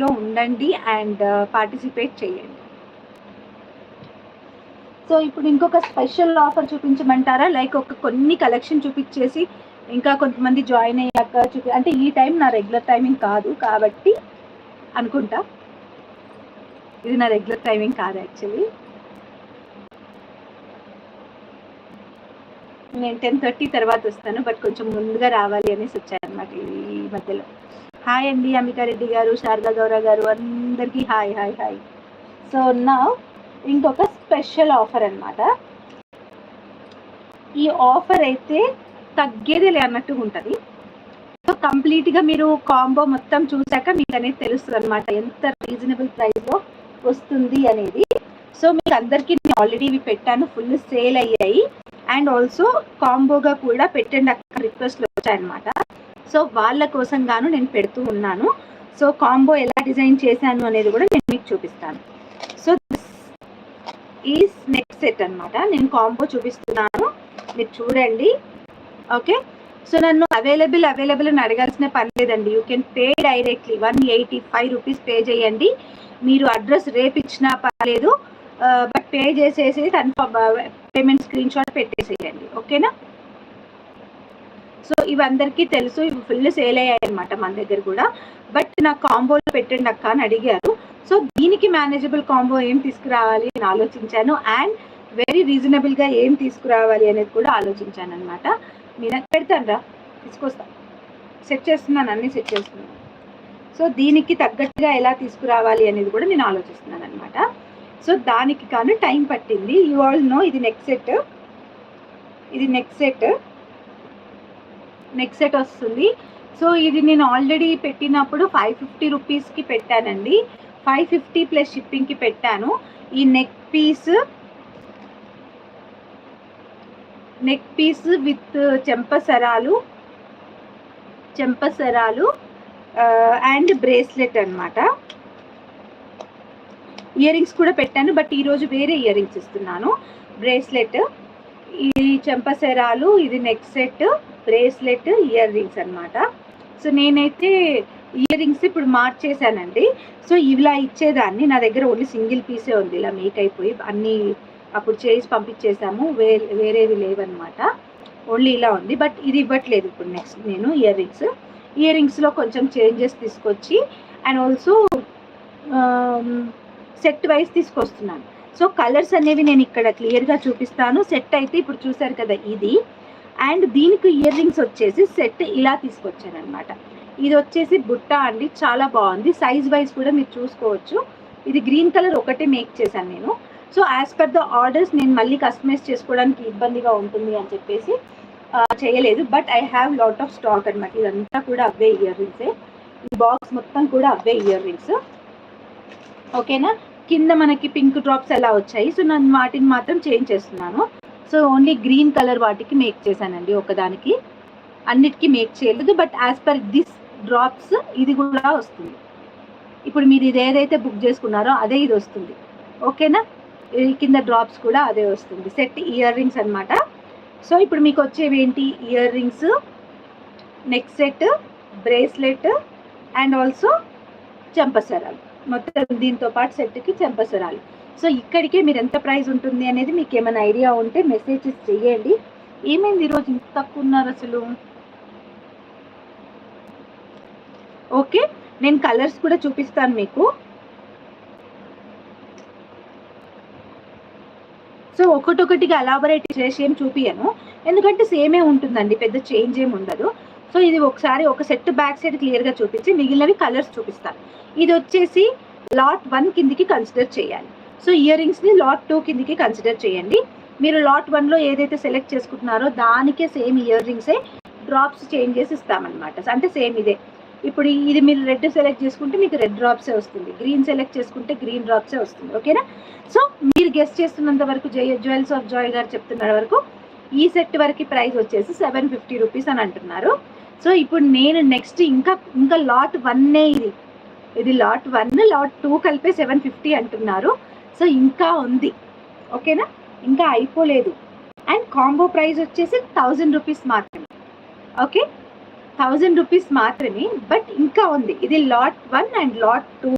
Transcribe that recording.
లో ఉండండి and participate చేయండి. సో ఇప్పుడు ఇంకొక స్పెషల్ ఆఫర్ చూపించమంటారా? లైక్ కొన్ని కలెక్షన్ చూపించేసి ఇంకా కొంతమంది జాయిన్ అయ్యాక అంటే ఈ టైం నా రెగ్యులర్ టైమింగ్ కాదు కాబట్టి అనుకుంటా, ఇది నా రెగ్యులర్ టైమింగ్ కాదు యాక్చువల్లీ. నేను 10:30 తర్వాత వస్తాను, బట్ కొంచెం ముందుగా రావాలి అనేసి వచ్చానమాట ఈ మధ్యలో. హాయ్ అండి అమితా రెడ్డి గారు, శారదా గౌరవ్ గారు, అందరికీ హాయ్ హాయ్ హాయ్. సో నా ఇంకొక స్పెషల్ ఆఫర్ అనమాట. ఈ ఆఫర్ అయితే తగ్గేదే అన్నట్టుగా ఉంటుంది. సో కంప్లీట్గా మీరు కాంబో మొత్తం చూసాక మీకు అనేది తెలుస్తుంది అనమాట ఎంత రీజనబుల్ ప్రైస్లో వస్తుంది అనేది. సో మీకు అందరికీ నేను ఆల్రెడీ ఇవి పెట్టాను, ఫుల్ సేల్ అయ్యాయి. అండ్ ఆల్సో కాంబోగా కూడా పెట్టండి అక్కడ రిక్వెస్ట్లు వచ్చాయన్నమాట. సో వాళ్ళ కోసం గాను నేను పెడుతూ ఉన్నాను. సో కాంబో ఎలా డిజైన్ చేశాను అనేది కూడా నేను మీకు చూపిస్తాను. So this is next set అనమాట. నేను కాంబో చూపిస్తున్నాను, మీరు చూడండి. ఓకే, సో నన్ను అవైలబుల్ అని అడగాల్సిన పని లేదండి. You can pay directly 185 rupees pay చేయండి. మీరు అడ్రస్ రేపు ఇచ్చినా పర్లేదు, బట్ పే చేసేసి పేమెంట్ స్క్రీన్ షాట్ పెట్టేసేయండి. ఓకేనా? సో ఇవి అందరికీ తెలుసు, ఇవి ఫుల్ సేల్ అయ్యాయి అనమాట మన దగ్గర కూడా. బట్ నాకు కాంబోలో పెట్టండి అక్క అని అడిగారు. సో దీనికి మేనేజబుల్ కాంబో ఏం తీసుకురావాలి అని ఆలోచించాను, అండ్ వెరీ రీజనబుల్గా ఏం తీసుకురావాలి అనేది కూడా ఆలోచించాను అనమాట. మీరు పెడతాను రా, తీసుకొస్తాను, సెట్ చేస్తున్నాను, అన్నీ సెట్ చేస్తున్నాను. సో దీనికి తగ్గట్టుగా ఎలా తీసుకురావాలి అనేది కూడా నేను ఆలోచిస్తున్నాను అనమాట. సో దానికి కానీ టైం పట్టింది. యూ ఆల్ నో ఇది నెక్స్ట్ సెట్, ఇది నెక్స్ట్ సెట్ వస్తుంది. సో ఇది నేను ఆల్రెడీ పెట్టినప్పుడు 550 రూపీస్కి పెట్టానండి. 550 ప్లస్ షిప్పింగ్కి పెట్టాను. ఈ నెక్ పీస్ విత్ చెంపసరాలు అండ్ బ్రేస్లెట్ అనమాట. ఇయర్ రింగ్స్ కూడా పెట్టాను, బట్ ఈరోజు వేరే ఇయర్ రింగ్స్ ఇస్తున్నాను. బ్రేస్లెట్, ఈ చెంపసరాలు, ఇది neck set, bracelet, ear rings అనమాట. సో నేనైతే ఇయర్ రింగ్స్ ఇప్పుడు మార్చేసానండి. సో ఇలా ఇచ్చేదాన్ని, నా దగ్గర ఓన్లీ సింగిల్ పీసే ఉంది, ఇలా మేక్ అయిపోయి అన్నీ అప్పుడు చేసి పంపించేసాము, వేరేవి లేవన్నమాట, ఓన్లీ ఇలా ఉంది. బట్ ఇది ఇవ్వట్లేదు ఇప్పుడు. నెక్స్ట్ నేను ఇయర్ రింగ్స్లో కొంచెం చేంజెస్ తీసుకొచ్చి అండ్ ఆల్సో సెట్ వైజ్ తీసుకొస్తున్నాను. సో కలర్స్ అనేవి నేను ఇక్కడ క్లియర్గా చూపిస్తాను. సెట్ అయితే ఇప్పుడు చూసారు కదా ఇది, అండ్ దీనికి ఇయర్ రింగ్స్ వచ్చేసి సెట్ ఇలా తీసుకొచ్చాను అనమాట. ఇది వచ్చేసి బుట్ట అండి, చాలా బాగుంది. సైజ్ వైజ్ కూడా మీరు చూసుకోవచ్చు. ఇది గ్రీన్ కలర్ ఒకటే మేక్ చేశాను నేను. So as per the orders నేను మళ్ళీ కస్టమైజ్ చేసుకోవడానికి ఇబ్బందిగా ఉంటుంది అని చెప్పేసి చేయలేదు. But I have lot of stock అనమాట. ఇదంతా కూడా అవే ఇయర్ రింగ్సే, ఈ బాక్స్ మొత్తం కూడా అవే ఇయర్ రింగ్స్. ఓకేనా? కింద మనకి పింక్ డ్రాప్స్ ఎలా వచ్చాయి, సో నేను వాటిని మాత్రం చేంజ్ చేస్తున్నాను. సో ఓన్లీ గ్రీన్ కలర్ వాటికి మేక్ చేశానండి, ఒకదానికి, అన్నిటికీ మేక్ చేయలేదు. But as per this drops ఇది కూడా వస్తుంది. ఇప్పుడు మీరు ఇది ఏదైతే బుక్ చేసుకున్నారో అదే ఇది వస్తుంది. ఓకేనా? ఈ కింద డ్రాప్స్ కూడా అదే వస్తుంది. సెట్ ఇయర్ రింగ్స్ అనమాట. సో ఇప్పుడు మీకు వచ్చేవి ఏంటి? Earrings, neck set, bracelet and also చెంపసరాలు, మొత్తం దీంతో పాటు సెట్కి చెంపసరాలు. సో ఇక్కడికే మీరు ఎంత ప్రైస్ ఉంటుంది అనేది మీకు ఏమైనా ఐడియా ఉంటే మెసేజెస్ చేయండి. ఏమైంది ఈరోజు ఇంత తక్కువ ఉన్నారు అసలు? ఓకే, నేను కలర్స్ కూడా చూపిస్తాను మీకు. సో ఒకటొకటిగా ఎలాబరేట్ చేసి ఏం చూపియను, ఎందుకంటే సేమే ఉంటుందండి, పెద్ద చేంజ్ ఏమి ఉండదు. సో ఇది ఒకసారి ఒక సెట్ బ్యాక్ సైడ్ క్లియర్గా చూపించి మిగిలినవి కలర్స్ చూపిస్తాను. ఇది వచ్చేసి లాట్ 1 కిందికి కన్సిడర్ చేయాలి. సో ఇయర్ రింగ్స్ని లాట్ 2 కిందికి కన్సిడర్ చేయండి. మీరు లాట్ 1లో ఏదైతే సెలెక్ట్ చేసుకుంటున్నారో దానికే సేమ్ ఇయర్ రింగ్సే డ్రాప్స్ చేంజ్ చేసి ఇస్తామన్నమాట. అంటే సేమ్ ఇదే. ఇప్పుడు ఇది మీరు రెడ్ సెలెక్ట్ చేసుకుంటే మీకు రెడ్ డ్రాప్సే వస్తుంది, గ్రీన్ సెలెక్ట్ చేసుకుంటే గ్రీన్ డ్రాప్సే వస్తుంది. ఓకేనా? సో మీరు గెస్ట్ చేస్తున్నంత వరకు జ్యువెల్స్ ఆఫ్ జాయ్ గారు చెప్తున్న వరకు ఈ సెట్ వరకు ప్రైస్ వచ్చేసి 750 రూపీస్ అని అంటున్నారు. సో ఇప్పుడు నేను నెక్స్ట్ ఇంకా లాట్ 1 ఇది లాట్ 1, లాట్ 2 కలిపే 750 అంటున్నారు. సో ఇంకా ఉంది. ఓకేనా? ఇంకా అయిపోలేదు. అండ్ కాంబో ప్రైస్ వచ్చేసి 1000 రూపీస్ మాత్రమే. ఓకే, 1000 రూపీస్ మాత్రమే. బట్ ఇంకా ఉంది, ఇది లాట్ 1 అండ్ లాట్ 2